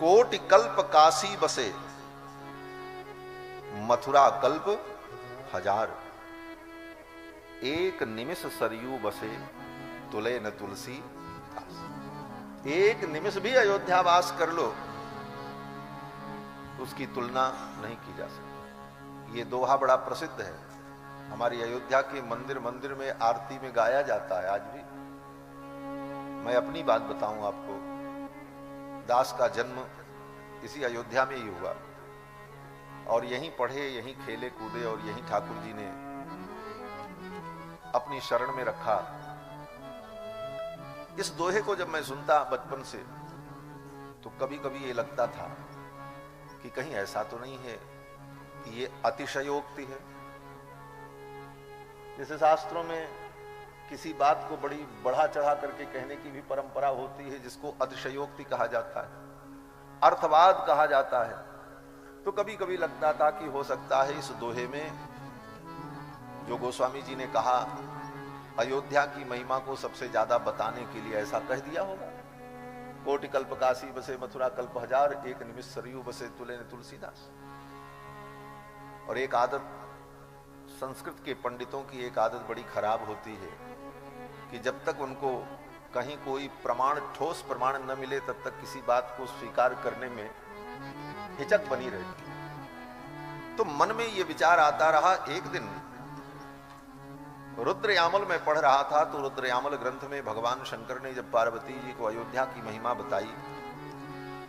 कोटि कल्प काशी बसे, मथुरा कल्प हजार। एक निमिष सरयू बसे, तुले न तुलसी दास। एक निमिष भी अयोध्या वास कर लो, उसकी तुलना नहीं की जा सकती। ये दोहा बड़ा प्रसिद्ध है, हमारी अयोध्या के मंदिर मंदिर में आरती में गाया जाता है आज भी। मैं अपनी बात बताऊं आपको, दास का जन्म इसी अयोध्या में ही हुआ और यहीं पढ़े, यहीं खेले कूदे और यहीं ठाकुर जी ने अपनी शरण में रखा। इस दोहे को जब मैं सुनता बचपन से तो कभी कभी ये लगता था कि कहीं ऐसा तो नहीं है कि ये अतिशयोक्ति है। जैसे शास्त्रों में किसी बात को बड़ी बढ़ा चढ़ा करके कहने की भी परंपरा होती है, जिसको अतिशयोक्ति कहा जाता है, अर्थवाद कहा जाता है। तो कभी कभी लगता था कि हो सकता है इस दोहे में जो गोस्वामी जी ने कहा अयोध्या की महिमा को सबसे ज्यादा बताने के लिए ऐसा कह दिया होगा। कोटि कल्प काशी बसे, मथुरा कल्प हजार। एक निमिष सरयू बसे, तुले न तुलसीदास। और एक आदत संस्कृत के पंडितों की एक आदत बड़ी खराब होती है कि जब तक उनको कहीं कोई प्रमाण, ठोस प्रमाण न मिले, तब तक किसी बात को स्वीकार करने में हिचक बनी रहती। तो मन में ये विचार आता रहा। एक दिन रुद्रयामल में पढ़ रहा था तो रुद्रयामल ग्रंथ में भगवान शंकर ने जब पार्वती जी को अयोध्या की महिमा बताई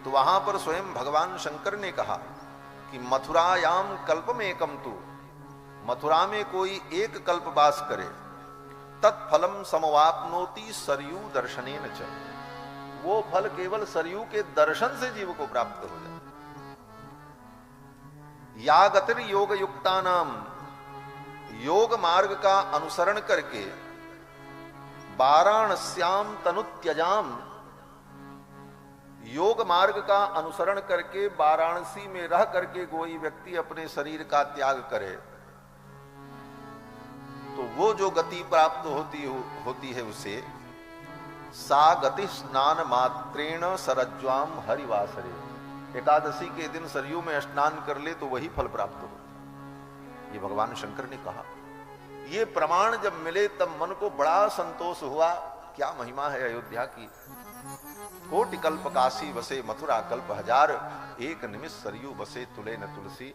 तो वहां पर स्वयं भगवान शंकर ने कहा कि मथुरायाम कल्पमेकम तु, मथुरा में कोई एक कल्प वास करे, तत्फलम समवाप्नोति सरयू दर्शनेन च, वो फल केवल सरयू के दर्शन से जीव को प्राप्त हो जाए। या गतिर योग युक्तानाम, योग मार्ग का अनुसरण करके वाराणस्याम तनुत्यजाम, योग मार्ग का अनुसरण करके वाराणसी में रह करके कोई व्यक्ति अपने शरीर का त्याग करे तो वो जो गति प्राप्त होती है उसे सा गति स्नान मात्रेण सरज्वाम हरिवासरे, एकादशी के दिन सरयू में स्नान कर ले तो वही फल प्राप्त हो। ये भगवान शंकर ने कहा। ये प्रमाण जब मिले तब मन को बड़ा संतोष हुआ। क्या महिमा है अयोध्या की। कोटि कल्प काशी बसे, मथुरा कल्प हजार। एक निमिष सरयू बसे, तुले न तुलसी